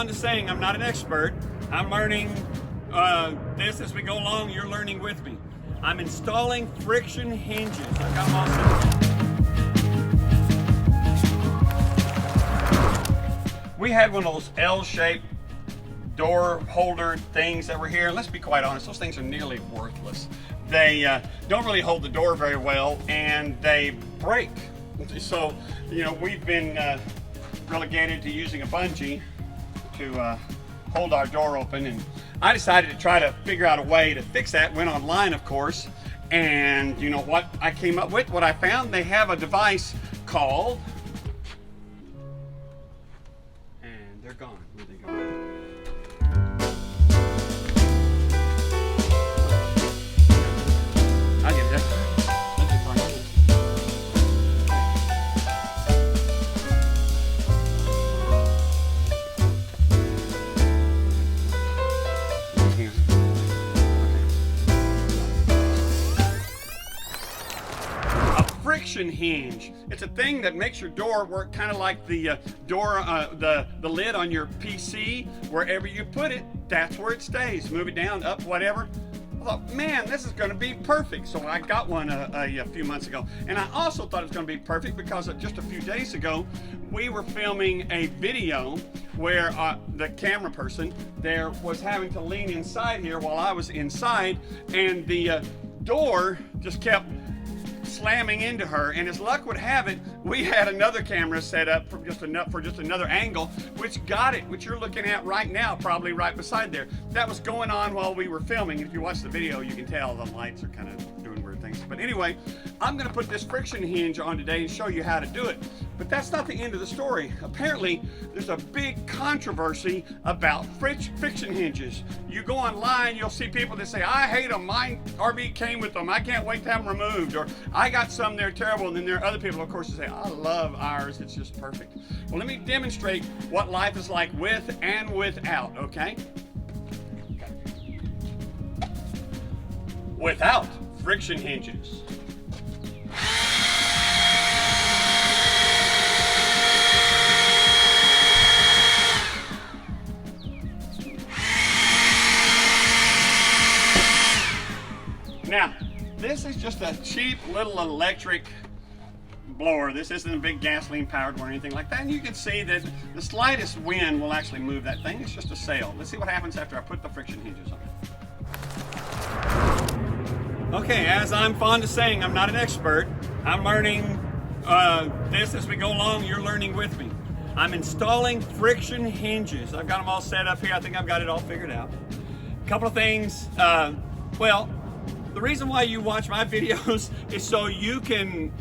fond of saying, I'm not an expert. I'm learning this as we go along. You're learning with me. I'm installing friction hinges. I've got them all set up. We had one of those L-shaped door holder things that were here. Let's be quite honest, those things are nearly worthless. They don't really hold the door very well, and they break. So, you know, we've been relegated to using a bungee to hold our door open, and I decided to try to figure out a way to fix that. Went online, of course, and you know what I came up with, what I found? They have a device called, and they're gone. Where'd they go? I'll get it. Friction hinge. It's a thing that makes your door work kind of like the door, the lid on your PC. Wherever you put it, that's where it stays. Move it down, up, whatever. I thought, man, this is going to be perfect. So I got one a few months ago. And I also thought it was going to be perfect because just a few days ago, we were filming a video where the camera person there was having to lean inside here while I was inside, and the door just kept slamming into her, and as luck would have it, we had another camera set up for just another angle, which got it, which you're looking at right now, probably right beside there. That was going on while we were filming. If you watch the video, you can tell the lights are kind of doing weird things. But anyway, I'm going to put this friction hinge on today and show you how to do it. But that's not the end of the story. Apparently, there's a big controversy about friction hinges. You go online, you'll see people that say, I hate them, my RV came with them, I can't wait to have them removed, or I got some, they're terrible. And then there are other people, of course, that say, I love ours, it's just perfect. Well, let me demonstrate what life is like with and without, okay? Without friction hinges. Now, this is just a cheap little electric blower. This isn't a big gasoline powered one or anything like that. And you can see that the slightest wind will actually move that thing. It's just a sail. Let's see what happens after I put the friction hinges on. Okay, as I'm fond of saying, I'm not an expert. I'm learning this as we go along. You're learning with me. I'm installing friction hinges. I've got them all set up here. I think I've got it all figured out. A couple of things. Well, the reason why you watch my videos is so you can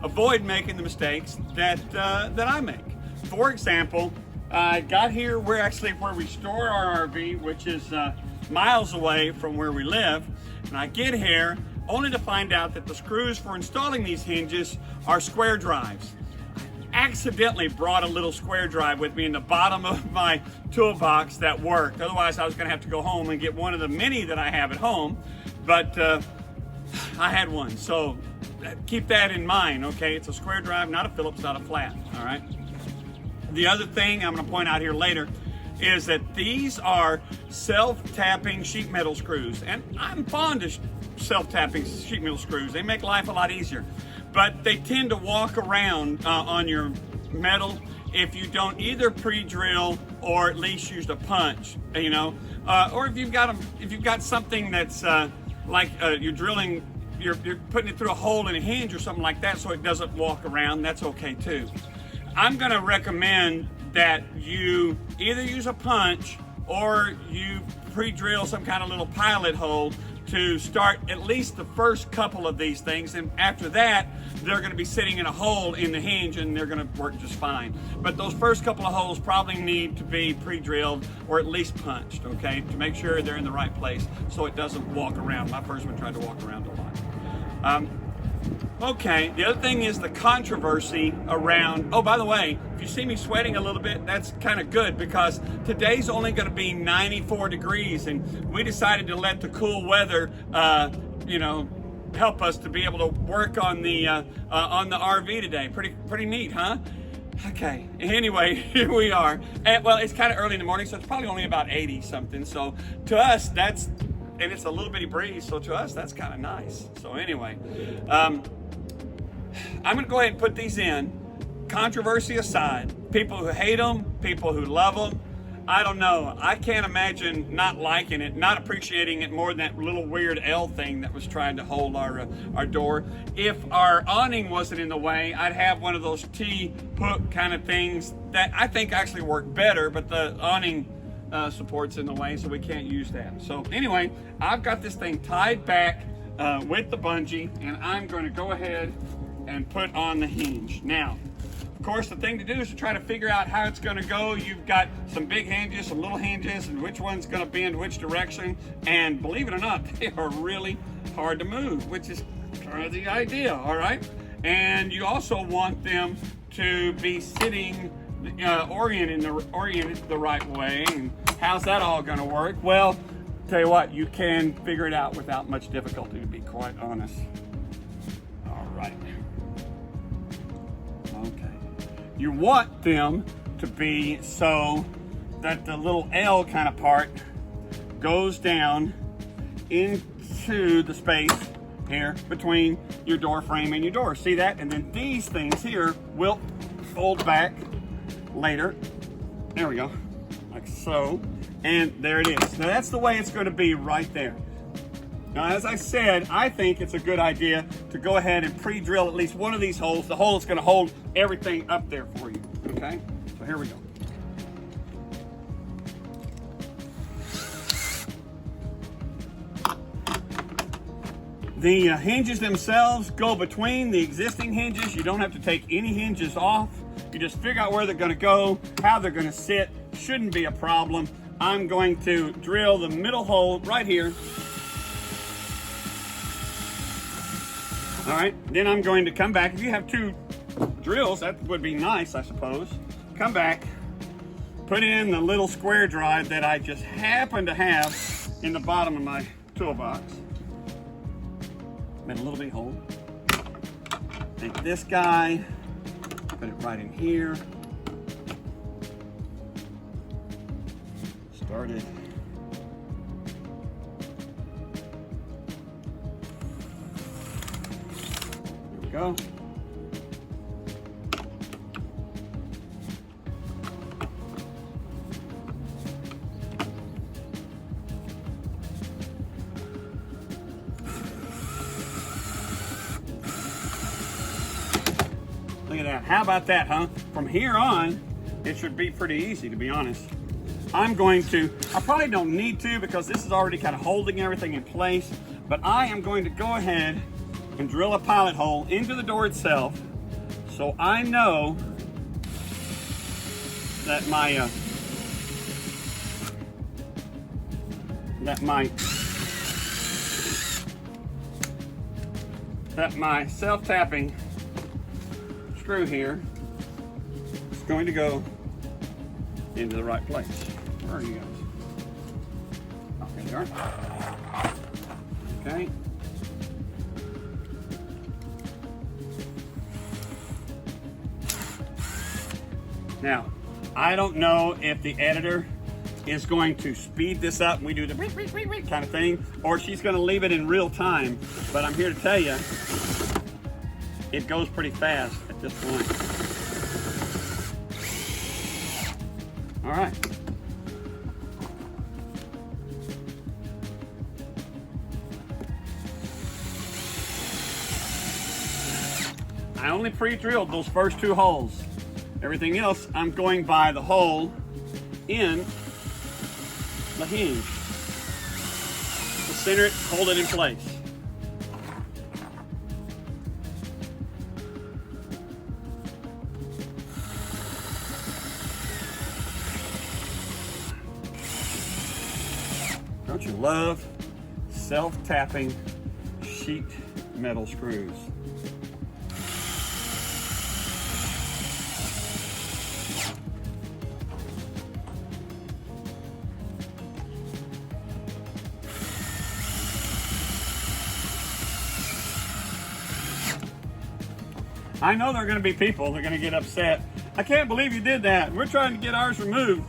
avoid making the mistakes that I make. For example, I got here where we store our RV, which is miles away from where we live, and I get here only to find out that the screws for installing these hinges are square drives. I accidentally brought a little square drive with me in the bottom of my toolbox that worked. Otherwise, I was going to have to go home and get one of the many that I have at home. But I had one, so keep that in mind, okay? It's a square drive, not a Phillips, not a flat, all right? The other thing I'm gonna point out here later is that these are self-tapping sheet metal screws, and I'm fond of self-tapping sheet metal screws. They make life a lot easier, but they tend to walk around on your metal if you don't either pre-drill or at least use a punch, you know, or if you've got something that's you're drilling, you're putting it through a hole in a hinge or something like that so it doesn't walk around, that's okay too. I'm gonna recommend that you either use a punch or you pre-drill some kind of little pilot hole to start at least the first couple of these things, and after that they're going to be sitting in a hole in the hinge and they're going to work just fine. But those first couple of holes probably need to be pre-drilled or at least punched, okay, to make sure they're in the right place so it doesn't walk around. My first one tried to walk around a lot. Okay, the other thing is the controversy around, oh, by the way, if you see me sweating a little bit, that's kind of good because today's only going to be 94 degrees and we decided to let the cool weather, you know, help us to be able to work on the RV today. Pretty neat, huh? Okay, anyway, here we are. And, well, it's kind of early in the morning, so it's probably only about 80 something. So to us, that's, and it's a little bitty breeze, so to us, that's kind of nice. So anyway, I'm gonna go ahead and put these in. Controversy aside, people who hate them, people who love them, I don't know. I can't imagine not liking it, not appreciating it more than that little weird L thing that was trying to hold our door. If our awning wasn't in the way, I'd have one of those T-hook kind of things that I think actually work better, but the awning support's in the way, so we can't use that. So anyway, I've got this thing tied back with the bungee, and I'm going to go ahead and put on the hinge. Now, of course, the thing to do is to try to figure out how it's going to go. You've got some big hinges, some little hinges, and which one's going to bend which direction. And believe it or not, they are really hard to move, which is kind of the idea, all right? And you also want them to be sitting oriented the right way. And how's that all going to work? Well, tell you what, you can figure it out without much difficulty, to be quite honest. All right. Okay. You want them to be so that the little L kind of part goes down into the space here between your door frame and your door. See that? And then these things here will fold back later. There we go. Like so. And there it is. Now that's the way it's going to be right there. Now, as I said, I think it's a good idea to go ahead and pre-drill at least one of these holes, the hole that's going to hold everything up there for you, okay? So here we go. The hinges themselves go between the existing hinges. You don't have to take any hinges off. You just figure out where they're going to go, how they're going to sit. Shouldn't be a problem. I'm going to drill the middle hole right here. All right, then I'm going to come back. If you have two drills, that would be nice, I suppose. Come back, put in the little square drive that I just happen to have in the bottom of my toolbox. Made a little bitty hole. Take this guy, put it right in here. Start it. Go. Look at that. How about that, huh? From here on, it should be pretty easy, to be honest. I probably don't need to because this is already kind of holding everything in place, but I am going to go ahead and drill a pilot hole into the door itself, so I know that my self-tapping screw here is going to go into the right place. Where are you guys? Okay, there you are. Okay. Now, I don't know if the editor is going to speed this up and we do the kind of thing, or she's going to leave it in real time, but I'm here to tell you, it goes pretty fast at this point. All right. I only pre-drilled those first two holes. Everything else, I'm going by the hole in the hinge. To center it, hold it in place. Don't you love self-tapping sheet metal screws? I know there are going to be people that are going to get upset I can't believe you did that. We're trying to get ours removed.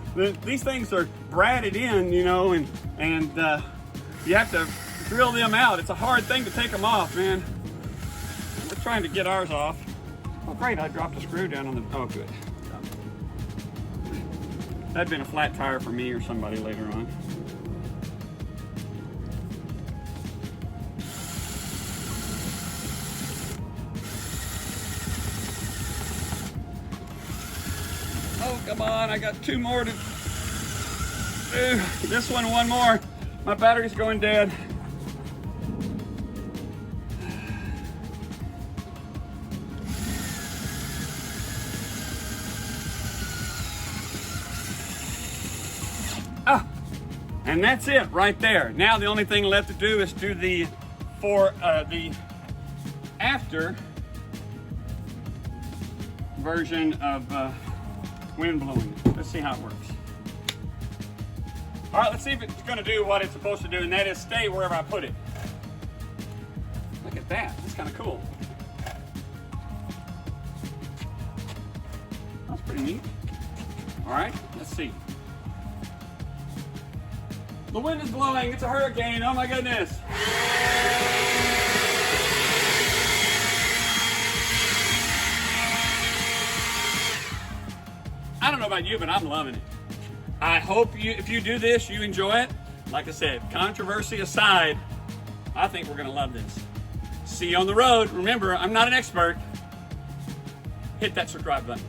These things are bradded in, you know, and you have to drill them out. It's a hard thing to take them off, man. We're trying to get ours off. Oh, great, I dropped a screw down on the, oh, good. That'd been a flat tire for me or somebody later on. Oh, come on, I got 2 more to do. This one more. My battery's going dead. Ah, and that's it right there. Now the only thing left to do is do the after version of wind blowing. Let's see how it works. All right, let's see if it's gonna do what it's supposed to do, and that is stay wherever I put it. Look at that, that's kind of cool. That's pretty neat. All right, let's see. The wind is blowing, it's a hurricane, oh my goodness. I don't know about you, but I'm loving it. I hope if you do this, you enjoy it. Like I said, controversy aside, I think we're gonna love this. See you on the road. Remember, I'm not an expert. Hit that subscribe button.